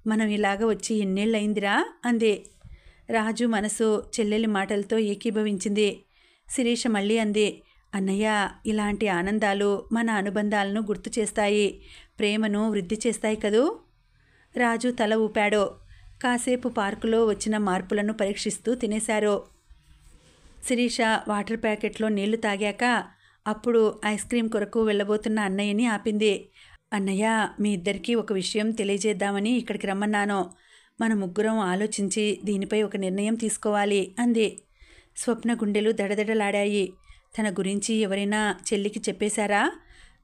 మనం ఇలాగ వచ్చి ఎన్నేళ్ళయిందిరా అంది. రాజు మనసు చెల్లెలి మాటలతో ఏకీభవించింది. శిరీష మళ్ళీ అంది, అన్నయ్య, ఇలాంటి ఆనందాలు మన అనుబంధాలను గుర్తు చేస్తాయి, ప్రేమను వృద్ధి చేస్తాయి కదూ. రాజు తల ఊపాడు. కాసేపు పార్కులో వచ్చిన మార్పులను పరీక్షిస్తూ తినేశారు. శిరీష వాటర్ ప్యాకెట్లో నీళ్లు తాగాక అప్పుడు ఐస్ క్రీం కొరకు వెళ్ళబోతున్న అన్నయ్యని ఆపింది. అన్నయ్య, మీ ఇద్దరికీ ఒక విషయం తెలియజేద్దామని ఇక్కడికి రమ్మన్నాను. మన ముగ్గురం ఆలోచించి దీనిపై ఒక నిర్ణయం తీసుకోవాలి అంది. స్వప్న గుండెలు దడదడలాడాయి. తన గురించి ఎవరైనా చెల్లికి చెప్పేశారా?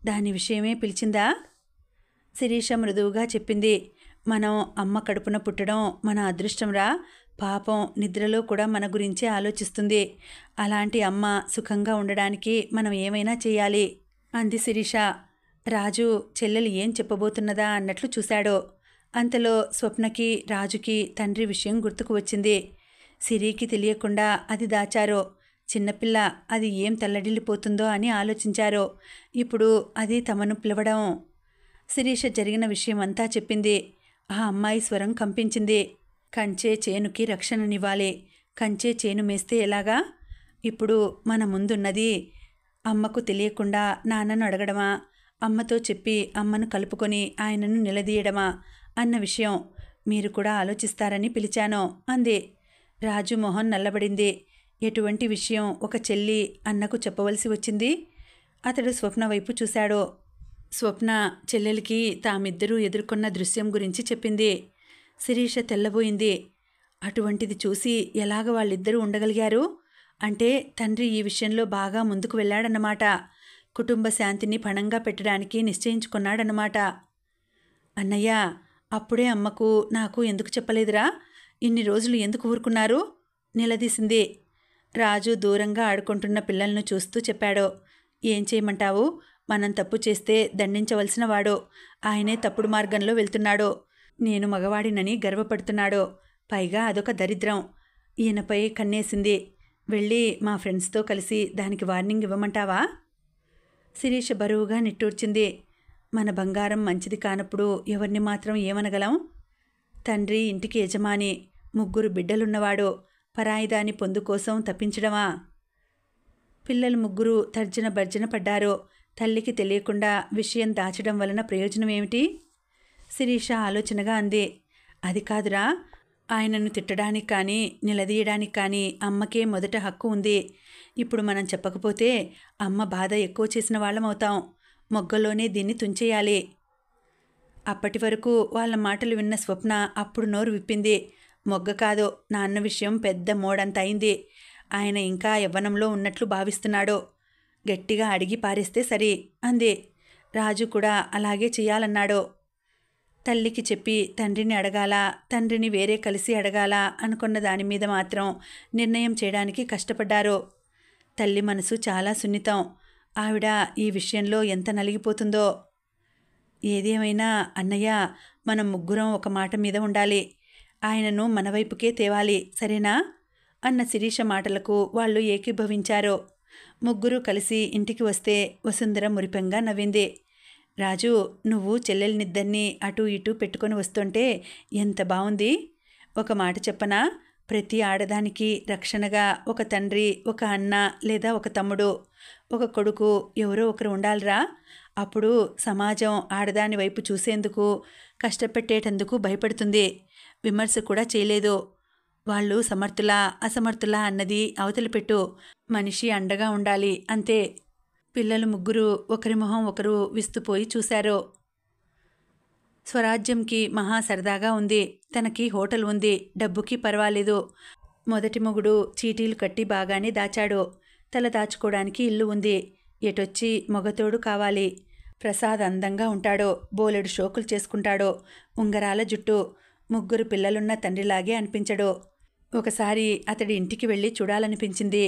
దాని విషయమే పిలిచిందా? శిరీష మృదువుగా చెప్పింది, మనం అమ్మ కడుపున పుట్టడం మన అదృష్టంరా. పాపం నిద్రలో కూడా మన గురించే ఆలోచిస్తుంది. అలాంటి అమ్మ సుఖంగా ఉండడానికి మనం ఏమైనా చేయాలి అంది శిరీష. రాజు చెల్లెలు ఏం చెప్పబోతున్నదా అన్నట్లు చూశాడు. అంతలో స్వప్నకి, రాజుకి తండ్రి విషయం గుర్తుకు వచ్చింది. సిరికి తెలియకుండా అది దాచారు. చిన్నపిల్ల, అది ఏం తల్లడిల్లిపోతుందో అని ఆలోచించారు. ఇప్పుడు అది తమను పిలవడం. శిరీష జరిగిన విషయమంతా చెప్పింది. ఆ అమ్మాయి స్వరం కంపించింది. కంచే చేనుకి రక్షణనివ్వాలి. కంచే చేను మేస్తే ఎలాగా? ఇప్పుడు మన ముందున్నది అమ్మకు తెలియకుండా నాన్నను అడగడమా, అమ్మతో చెప్పి అమ్మను కలుపుకొని ఆయనను నిలదీయడమా అన్న విషయం మీరు కూడా ఆలోచిస్తారని పిలిచాను అంది. రాజు మొహం నల్లబడింది. ఎటువంటి విషయం ఒక చెల్లి అన్నకు చెప్పవలసి వచ్చింది? అతడు స్వప్న వైపు చూశాడు. స్వప్న చెల్లెలికి తామిద్దరూ ఎదుర్కొన్న దృశ్యం గురించి చెప్పింది. శిరీష తెల్లబోయింది. అటువంటిది చూసి ఎలాగ వాళ్ళిద్దరూ ఉండగలిగారు? అంటే తండ్రి ఈ విషయంలో బాగా ముందుకు వెళ్ళాడన్నమాట. కుటుంబ శాంతిని పణంగా పెట్టడానికి నిశ్చయించుకున్నాడన్నమాట. అన్నయ్య, అప్పుడే అమ్మకు నాకు ఎందుకు చెప్పలేదురా? ఇన్ని రోజులు ఎందుకు ఊరుకున్నారు? నిలదీసింది. రాజు దూరంగా ఆడుకుంటున్న పిల్లలను చూస్తూ చెప్పాడు. ఏం చేయమంటావు? మనం తప్పు చేస్తే దండించవలసిన వాడు. ఆయనే తప్పుడు మార్గంలో వెళ్తున్నాడు. నేను మగవాడినని గర్వపడుతున్నాడు. పైగా అదొక దరిద్రం. ఈయనపై కన్నేసింది. వెళ్ళి మా ఫ్రెండ్స్తో కలిసి దానికి వార్నింగ్ ఇవ్వమంటావా? శిరీష బరువుగా నిట్టూర్చింది. మన బంగారం మంచిది కానప్పుడు ఎవరిని మాత్రం ఏమనగలం? తండ్రి ఇంటికి యజమాని, 3 బిడ్డలున్నవాడు. పరాయిదాని పొందు కోసం తప్పించడమా? పిల్లలు 3 తర్జన భర్జన పడ్డారు. తల్లికి తెలియకుండా విషయం దాచడం వలన ప్రయోజనమేమిటి? శిరీష ఆలోచనగా అంది. అది కాదురా, ఆయనను తిట్టడానికి కానీ నిలదీయడానికి కానీ అమ్మకే మొదట హక్కు ఉంది. ఇప్పుడు మనం చెప్పకపోతే అమ్మ బాధ ఎక్కువ చేసిన వాళ్ళమవుతాం. మొగ్గలోనే దీన్ని తుంచేయాలి. అప్పటి వరకు వాళ్ళ మాటలు విన్న స్వప్న అప్పుడు నోరు విప్పింది. మొగ్గ కాదు, నాన్న విషయం పెద్ద మోడంత అయింది. ఆయన ఇంకా యవ్వనంలో ఉన్నట్లు భావిస్తున్నాడు. గట్టిగా అడిగి పారేస్తే సరి అంది. రాజు కూడా అలాగే చెయ్యాలన్నాడు. తల్లికి చెప్పి తండ్రిని అడగాల, తండ్రిని వేరే కలిసి అడగాల అనుకున్న దాని మీద మాత్రం నిర్ణయం చేయడానికి కష్టపడ్డారు. తల్లి మనసు చాలా సున్నితం. ఆవిడ ఈ విషయంలో ఎంత నలిగిపోతుందో. ఏదేమైనా అన్నయ్య, మనం 3 ఒక మాట మీద ఉండాలి. ఆయనను మన వైపుకే తేవాలి, సరేనా? అన్న శిరీష మాటలకు వాళ్ళు ఏకీభవించారు. 3 కలిసి ఇంటికి వస్తే వసుంధర మురిపెంగా నవ్వింది. రాజు, నువ్వు చెల్లెల్నిద్దరినీ అటూ ఇటూ పెట్టుకొని వస్తుంటే ఎంత బావుంది. ఒక మాట చెప్పనా? ప్రతి ఆడదానికి రక్షణగా ఒక తండ్రి, ఒక అన్న లేదా ఒక తమ్ముడు, ఒక కొడుకు, ఎవరో ఒకరు ఉండాలిరా. అప్పుడు సమాజం ఆడదాని వైపు చూసేందుకు, కష్టపెట్టేటందుకు భయపడుతుంది. విమర్శ కూడా చేయలేదు. వాళ్ళు సమర్థులా అసమర్థులా అన్నది అవతలి పెట్టు. మనిషి అండగా ఉండాలి, అంతే. పిల్లలు 3 ఒకరి మొహం ఒకరు విస్తుపోయి చూశారు. స్వరాజ్యంకి మహా సరదాగా ఉంది. తనకి హోటల్ ఉంది. డబ్బుకి పర్వాలేదు. మొదటి మొగుడు చీటీలు కట్టి బాగానే దాచాడు. తల దాచుకోవడానికి ఇల్లు ఉంది. ఎటొచ్చి మొగతోడు కావాలి. ప్రసాద్ అందంగా ఉంటాడు. బోలెడు షోకులు చేసుకుంటాడు. ఉంగరాల జుట్టు. 3 పిల్లలున్న తండ్రిలాగే అనిపించడు. ఒకసారి అతడి ఇంటికి వెళ్ళి చూడాలనిపించింది.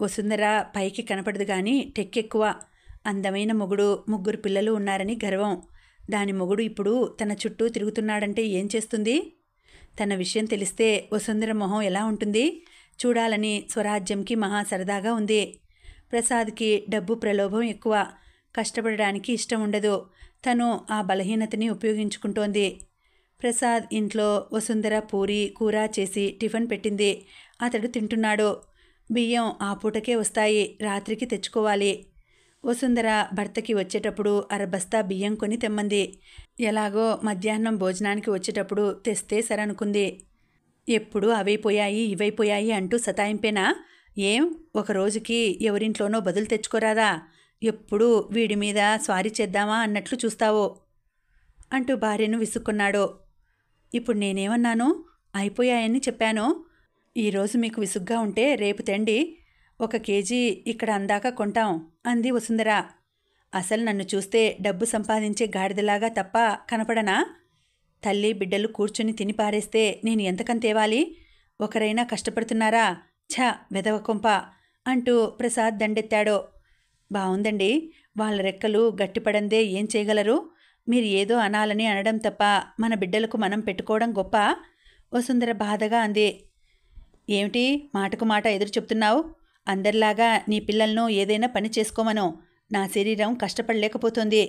వసుంధర పైకి కనపడదు గాని టెక్కెక్కువ. అందమైన మొగుడు, 3 పిల్లలు ఉన్నారని గర్వం. దాని మొగుడు ఇప్పుడు తన చుట్టూ తిరుగుతున్నాడంటే ఏం చేస్తుంది? తన విషయం తెలిస్తే వసుంధర మొహం ఎలా ఉంటుంది? చూడాలని స్వరాజ్యంకి మహా సరదాగా ఉంది. ప్రసాద్కి డబ్బు ప్రలోభం ఎక్కువ. కష్టపడడానికి ఇష్టం ఉండదు. తను ఆ బలహీనతని ఉపయోగించుకుంటోంది. ప్రసాద్ ఇంట్లో వసుంధర పూరి కూర చేసి టిఫిన్ పెట్టింది. అతడు తింటున్నాడు. బియ్యం ఆ పూటకే వస్తాయి, రాత్రికి తెచ్చుకోవాలి. వసుంధర భర్తకి వచ్చేటప్పుడు అరబస్తా బియ్యం కొని తెమ్మంది. ఎలాగో మధ్యాహ్నం భోజనానికి వచ్చేటప్పుడు తెస్తే సరనుకుంది. ఎప్పుడు అవైపోయాయి ఇవైపోయాయి అంటూ సతాయింపేనా? ఏం ఒక రోజుకి ఎవరింట్లోనో బదులు తెచ్చుకోరాదా? ఎప్పుడు వీడి మీద స్వారీ చేద్దామా అన్నట్లు చూస్తావో అంటూ భార్యను విసుక్కున్నాడు. ఇప్పుడు నేనేమన్నాను? అయిపోయాయని చెప్పాను. ఈరోజు మీకు విసుగ్గా ఉంటే రేపు తెండి, 1 కేజీ ఇక్కడ అందాక కొంటాం అంది వసుంధర. అసలు నన్ను చూస్తే డబ్బు సంపాదించే గాడిదలాగా తప్ప కనపడనా? తల్లి బిడ్డలు కూర్చుని తిని పారేస్తే నేను ఎంతకని తేవాలి? ఒకరైనా కష్టపడుతున్నారా? ఛ వెదవ కొంప అంటూ ప్రసాద్ దండెత్తాడు. బావుందండి, వాళ్ళ రెక్కలు గట్టిపడందే ఏం చేయగలరు? మీరు ఏదో అనాలని అనడం తప్ప మన బిడ్డలకు మనం పెట్టుకోవడం గొప్ప. వసుంధర బాధగా అంది. ఏమిటి మాటకు మాట ఎదురు చెప్తున్నావు? అందరిలాగా నీ పిల్లలను ఏదైనా పని చేసుకోమను. నా శరీరం కష్టపడలేకపోతుంది.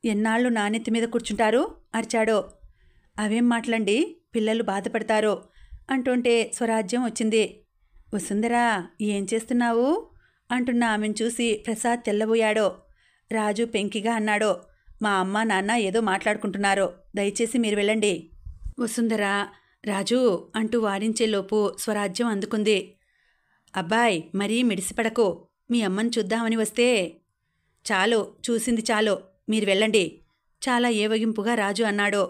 ఎన్నాళ్ళు నానెత్తి మీద కూర్చుంటారు అరిచాడు. అవేం మాటలండి, పిల్లలు బాధపడతారు అంటుంటే స్వరాజ్యం వచ్చింది. వసుంధరా ఏం చేస్తున్నావు అంటున్న ఆమెను చూసి ప్రసాద్ తెల్లబోయాడు. రాజు పెంకిగా అన్నాడు. మా అమ్మ నాన్న ఏదో మాట్లాడుకుంటున్నారు, దయచేసి మీరు వెళ్ళండి. వసుంధర రాజు అంటూ వారించేలోపు స్వరాజ్యం అందుకుంది. అబ్బాయ్ మరీ మిడిసిపడకు, మీ అమ్మని చూద్దామని వస్తే. చాలు, చూసింది చాలు, మీరు వెళ్ళండి చాలా ఏవగింపుగా రాజు అన్నాడు.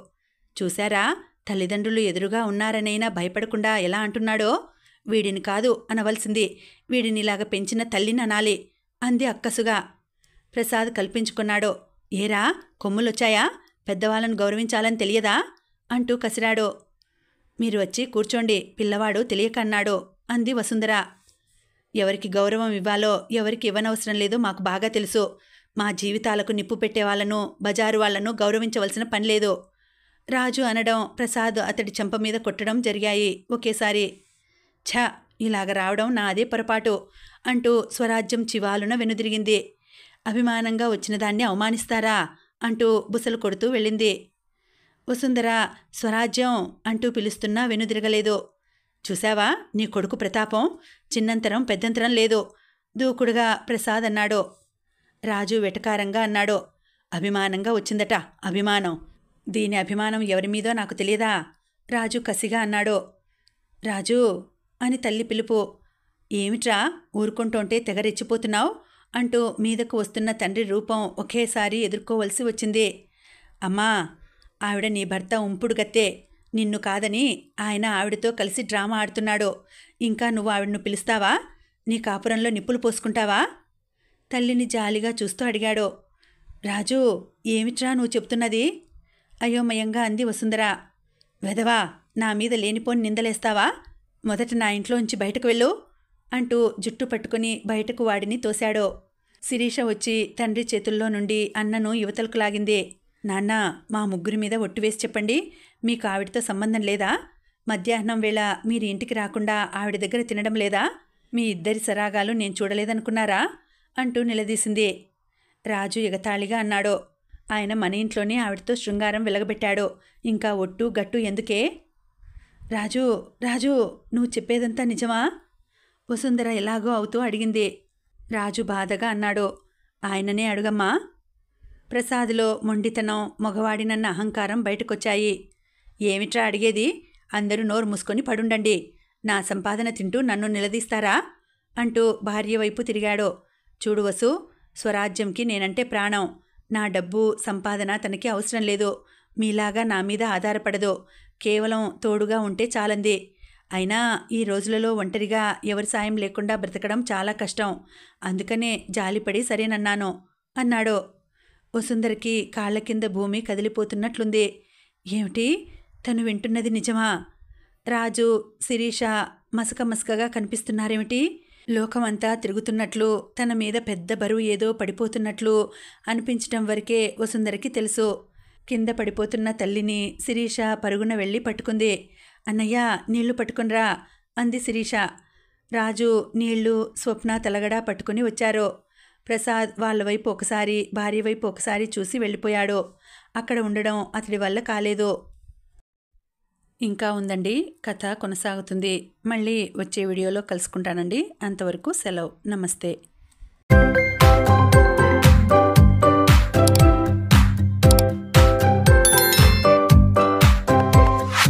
చూశారా, తల్లిదండ్రులు ఎదురుగా ఉన్నారనైనా భయపడకుండా ఎలా అంటున్నాడో? వీడిని కాదు అనవలసింది, వీడినిలాగా పెంచిన తల్లిని అనాలి అంది అక్కసుగా. ప్రసాద్ కల్పించుకున్నాడు. ఏరా కొమ్ములొచ్చాయా? పెద్దవాళ్ళను గౌరవించాలని తెలియదా అంటూ కసిరాడు. మీరు వచ్చి కూర్చోండి, పిల్లవాడు తెలియకన్నాడు అంది వసుంధర. ఎవరికి గౌరవం ఇవ్వాలో ఎవరికి ఇవ్వనవసరం లేదో మాకు బాగా తెలుసు. మా జీవితాలకు నిప్పు పెట్టేవాళ్లను బజారు వాళ్లను గౌరవించవలసిన పని లేదు రాజు అనడం, ప్రసాద్ అతడి చెంప మీద కొట్టడం జరిగాయి ఒకేసారి. ఛ ఇలాగ రావడం నా అదే పొరపాటు అంటూ స్వరాజ్యం చివాలున వెనుదిరిగింది. అభిమానంగా వచ్చిన దాన్ని అవమానిస్తారా అంటూ బుసలు కొడుతూ వెళ్ళింది. వసుంధర స్వరాజ్యం అంటూ పిలుస్తున్నా వెనుదిరగలేదు. చూశావా నీ కొడుకు ప్రతాపం, చిన్నంతరం పెద్దంతరం లేదు దూకుడుగా ప్రసాద్ అన్నాడు. రాజు వెటకారంగా అన్నాడు. అభిమానంగా వచ్చిందట, అభిమానం. దీని అభిమానం ఎవరిమీదో నాకు తెలియదా? రాజు కసిగా అన్నాడు. రాజు అని తల్లి పిలుపు. ఏమిట్రా ఊరుకుంటుంటే తెగరెచ్చిపోతున్నావు అంటూ మీదకు వస్తున్న తండ్రి రూపం ఒకేసారి ఎదుర్కోవలసి వచ్చింది. అమ్మా, ఆవిడ నీ భర్త ఉంపుడు గత్తే, నిన్ను కాదని ఆయన ఆవిడతో కలిసి డ్రామా ఆడుతున్నాడు. ఇంకా నువ్వు ఆవిడను పిలుస్తావా? నీ కాపురంలో నిప్పులు పోసుకుంటావా? తల్లిని జాలిగా చూస్తూ అడిగాడు. రాజు ఏమిట్రా నువ్వు చెప్తున్నది? అయోమయంగా అంది వసుంధర. వెధవా, నా మీద లేనిపోని నిందలేస్తావా? మొదట నా ఇంట్లోంచి బయటకు వెళ్ళు అంటూ జుట్టు పట్టుకుని బయటకు వాడిని తోశాడు. శిరీష వచ్చి తండ్రి చేతుల్లో నుండి అన్నను యువతలకు లాగింది. నాన్న, మా ముగ్గురి మీద ఒట్టు వేసి చెప్పండి, మీకు ఆవిడతో సంబంధం లేదా? మధ్యాహ్నం వేళ మీరు ఇంటికి రాకుండా ఆవిడ దగ్గర తినడం లేదా? మీ ఇద్దరి సరాగాలు నేను చూడలేదనుకున్నారా అంటూ నిలదీసింది. రాజు ఎగతాళిగా అన్నాడు. ఆయన మన ఇంట్లోనే ఆవిడతో శృంగారం వెలగబెట్టాడు, ఇంకా ఒట్టు గట్టు ఎందుకే? రాజు రాజు నువ్వు చెప్పేదంతా నిజమా? వసుంధర ఎలాగో అవుతూ అడిగింది. రాజు బాధగా అన్నాడు. ఆయననే అడుగమ్మా. ప్రసాద్లో మొండితనం, మగవాడినన్న అహంకారం బయటకొచ్చాయి. ఏమిట్రా అడిగేది? అందరూ నోరు మూసుకొని పడుండండి. నా సంపాదన తింటూ నన్ను నిలదీస్తారా అంటూ భార్య వైపు తిరిగాడు. చూడు వసు, స్వరాజ్యంకి నేనంటే ప్రాణం. నా డబ్బు సంపాదన తనకి అవసరం లేదు. మీలాగా నా మీద ఆధారపడదు. కేవలం తోడుగా ఉంటే చాలంది. అయినా ఈ రోజులలో ఒంటరిగా ఎవరి సాయం లేకుండా బ్రతకడం చాలా కష్టం. అందుకనే జాలిపడి సరేనన్నాను అన్నాడు. వసుంధరకి కాళ్ల కింద భూమి కదిలిపోతున్నట్లుంది. ఏమిటి, తను వింటున్నది నిజమా? రాజు, శిరీష మసకమసకగా కనిపిస్తున్నారేమిటి? లోకమంతా తిరుగుతున్నట్లు, తన మీద పెద్ద బరువు ఏదో పడిపోతున్నట్లు అనిపించటం వరకే వసుంధరకి తెలుసు. కింద పడిపోతున్న తల్లిని శిరీష పరుగున వెళ్ళి పట్టుకుంది. అన్నయ్య, నీళ్లు పట్టుకునిరా అంది శిరీష. రాజు నీళ్లు, స్వప్న తలగడా పట్టుకుని వచ్చారు. ప్రసాద్ వాళ్ళ వైపు ఒకసారి, భార్య వైపు ఒకసారి చూసి వెళ్ళిపోయాడో. అక్కడ ఉండడం అతడి వల్ల కాలేదో. ఇంకా ఉందండి, కథ కొనసాగుతుంది. మళ్ళీ వచ్చే వీడియోలో కలుసుకుంటానండి. అంతవరకు సెలవు. నమస్తే.